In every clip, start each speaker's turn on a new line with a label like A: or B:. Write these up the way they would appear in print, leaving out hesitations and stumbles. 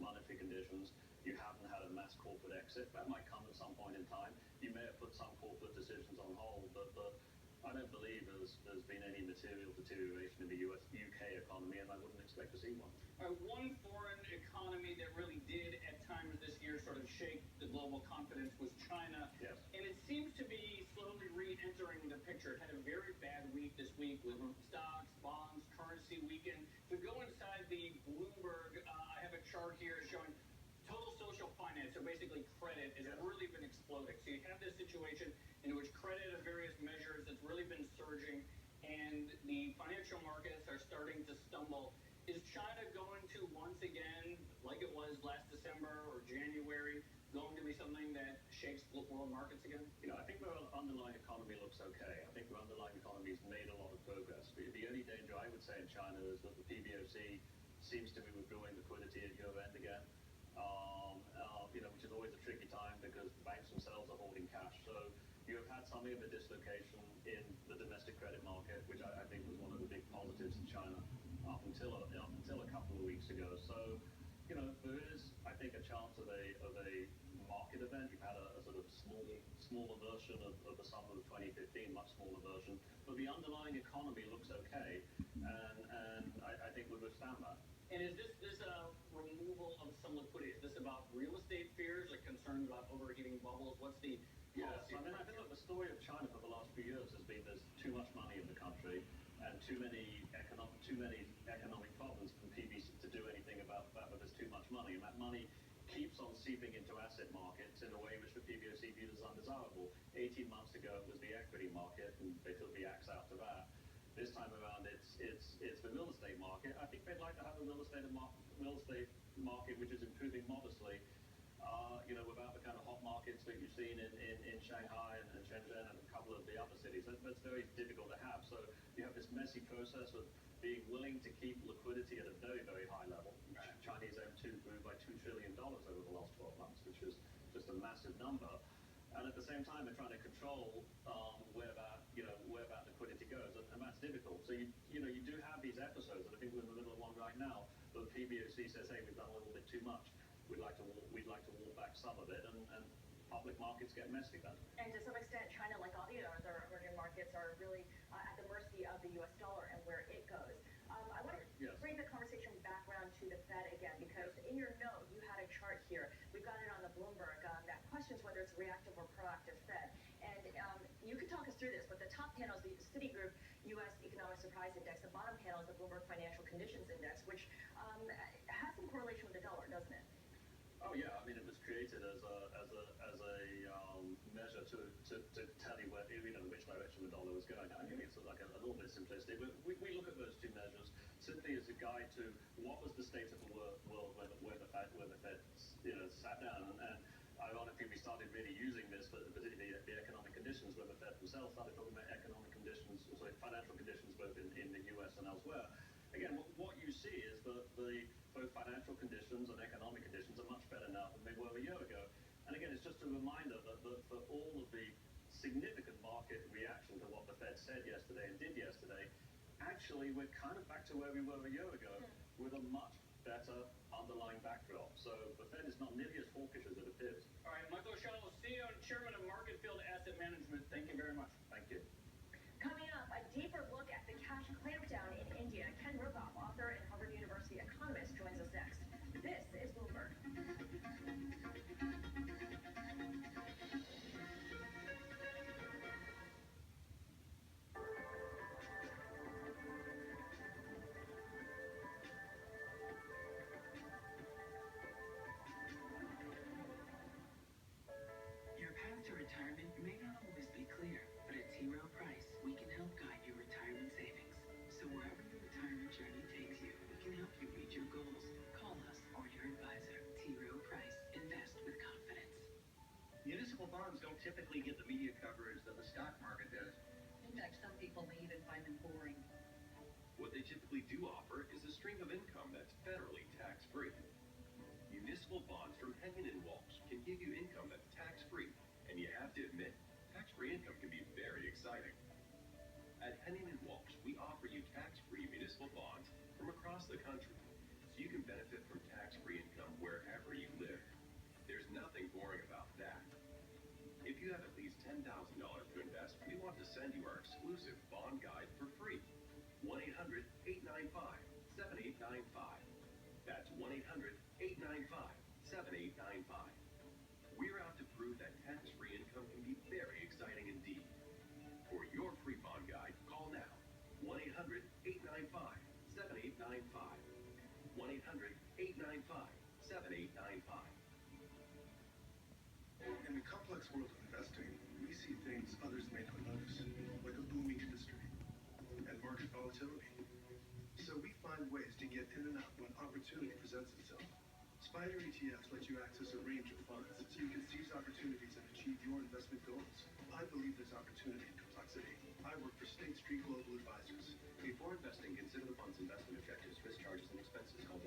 A: monetary conditions. You haven't had a mass corporate exit. That might come at some point in time. You may have put some corporate decisions on hold, but I don't believe there's been any material deterioration in the UK economy, and I wouldn't expect to see one.
B: One foreign economy that really did at times this year sort of shake the global confidence was China.
A: Yes.
B: And it seems to be slowly re-entering the picture. It had a very bad week this week with stocks, bonds, currency weekend. If we go inside the Bloomberg, I have a chart here showing total social finance, so basically credit, has really been exploding. So you have this situation in which credit of various measures has really been surging, and the financial markets are starting to stumble. Is China going to once again, like it was last December or January, going to be something that shakes world markets again?
A: I think the underlying economy looks okay. I think the underlying economy has made a lot of progress. The only danger I would say in China is that the PBOC seems to be withdrawing liquidity at year end again. Which is always a tricky time because the banks themselves are holding cash. So you have had some of the dislocation in the domestic credit market, which I think was one of the big positives in China up until a couple of weeks ago. So, there is, I think, a chance of a market event. You've had a sort of smaller version of the summer of 2015, much smaller version. But the underlying economy looks okay, and I think we'll withstand that.
B: And is this a removal of some liquidity? Is this about real estate fears, like concerns about overheating bubbles? What's the
A: policy? I think the story of China for the last few years has been there's too much money in the country and too many economic problems for PBC to do anything about that, but there's too much money, and that money keeps on seeping into asset markets in a way which the PBOC views as undesirable. 18 months ago it was the equity market, and they took the axe out to that. This time around, it's the real estate market. I think they'd like to have a real estate market which is improving modestly, without the kind of hot markets that you've seen in Shanghai and Shenzhen and a couple of the other cities. That's very difficult to have. So you have this messy process of being willing to keep liquidity at a very, very high level. Chinese M2 grew by $2 trillion over the last 12 months, which is just a massive number. And at the same time, they're trying to control where that liquidity goes, and that's difficult. So you do have these episodes, and I think we're in the middle of one right now. The PBOC says, "Hey, we've done a little bit too much. We'd like to walk back some of it," and public markets get messy then.
C: And to some extent, China, like all the other emerging markets, are really at the mercy of the U.S. dollar and where it goes. I want to bring the conversation back around to the Fed again, because in your note, you had a chart here. We've got it on the Bloomberg that questions whether it's reactive or proactive Fed. And you can talk us through this, but the top panel is the Citigroup U.S. Economic Surprise Index. The bottom panel is the Bloomberg Financial Conditions Index, which has some correlation with the dollar, doesn't it?
A: Oh yeah, I mean it was created as a measure to tell you which direction the dollar was going. I think it's like a little bit simplistic. We look at those two measures simply as a guide to what was the state of the world when the Fed sat down, and ironically we started really using this for particularly the economic conditions when the Fed themselves started talking about economic conditions, financial conditions both in the US and elsewhere. Again, what you see is that both financial conditions and economic conditions are much better now than they were a year ago. And again, it's just a reminder that for all of the significant market reaction to what the Fed said yesterday and did yesterday, actually we're kind of back to where we were a year ago with a much better underlying backdrop. So the Fed is not nearly as hawkish as it appears.
B: All right, Michael O'Shannell, CEO and Chairman of Marketfield Asset Management, thank you very much.
A: Thank you.
C: Coming up, a deeper look at the cash clampdown in India. Ken Rogoff, author and Harvard University economist, joins us next. This is Bloomberg.
D: Your path to retirement may not always be clear, but at T. Rowe Price, we can help guide your retirement savings. So wherever your retirement journey takes you, we can help you reach your goals. Call us or your advisor. T. Rowe Price. Invest with confidence.
E: Municipal bonds don't typically get the media coverage that the stock market does.
F: In fact, some people may even find them boring.
G: What they typically do offer is a stream of income that's federally tax-free. Municipal bonds from Hennigan & Walsh can give you income that's tax-free, and you have to admit, tax-free income can be very exciting. At Hennigan & Walsh, we offer you tax-free municipal bonds from across the country, so you can benefit from tax-free income wherever exclusive bond guide for free. 1-800-895-7895. That's 1-800-895-7895. We're out to prove that tax-free income can be very exciting indeed. For your free bond guide, call now. 1-800-895-7895. 1-800-895-7895.
H: In the complex world of investing, we see things others may not notice, like a booming industry and market volatility. So we find ways to get in and out when opportunity presents itself. Spider ETFs let you access a range of funds so you can seize opportunities and achieve your investment goals. I believe there's opportunity in complexity. I work for State Street Global Advisors.
G: Before investing, consider the fund's investment objectives, risk charges, and expenses. Call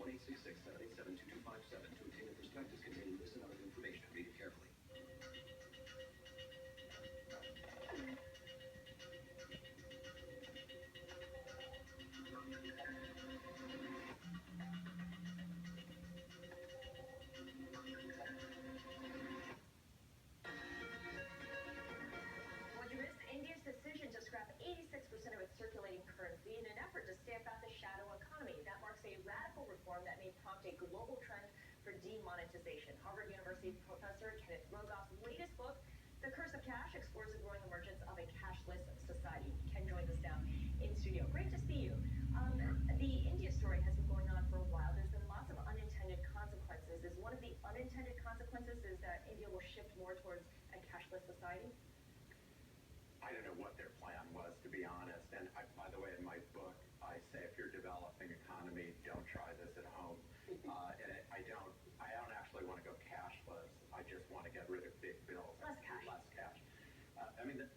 G: 1-866-787-2257 to obtain a prospectus containing this and other information. Read it carefully.
C: India's decision to scrap 86% of its circulating currency in an effort to stamp out the shadow economy. That marks a radical reform that may prompt a global trend for demonetization. Harvard University professor Kenneth Rogoff's latest book, The Curse of Cash, explores the growing emergence of a cashless society. Ken joins us now in studio. Great to see you. The India story has been going on for a while. There's been lots of unintended consequences. Is one of the unintended consequences is that India will shift more towards a cashless society?
I: I don't know what their plan was, to be honest. And by the way, in my book, I say if you're developing economy, don't try this at home. I don't actually want to go cashless. I just want to get rid of big bills.
C: Less cash.
I: Less cash.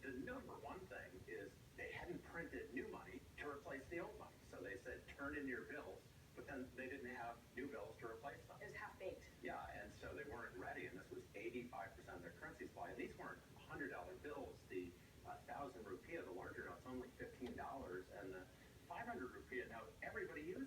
I: The number one thing is they hadn't printed new money to replace the old money. So they said, turn in your bills, but then they didn't have new bills to replace them.
C: It was half-baked.
I: Yeah, and so they weren't ready, and this was 85% of their currency supply. And these weren't $100 bills. The 1,000 rupiah, the larger note's only $15, and the 500 rupiah note, everybody uses.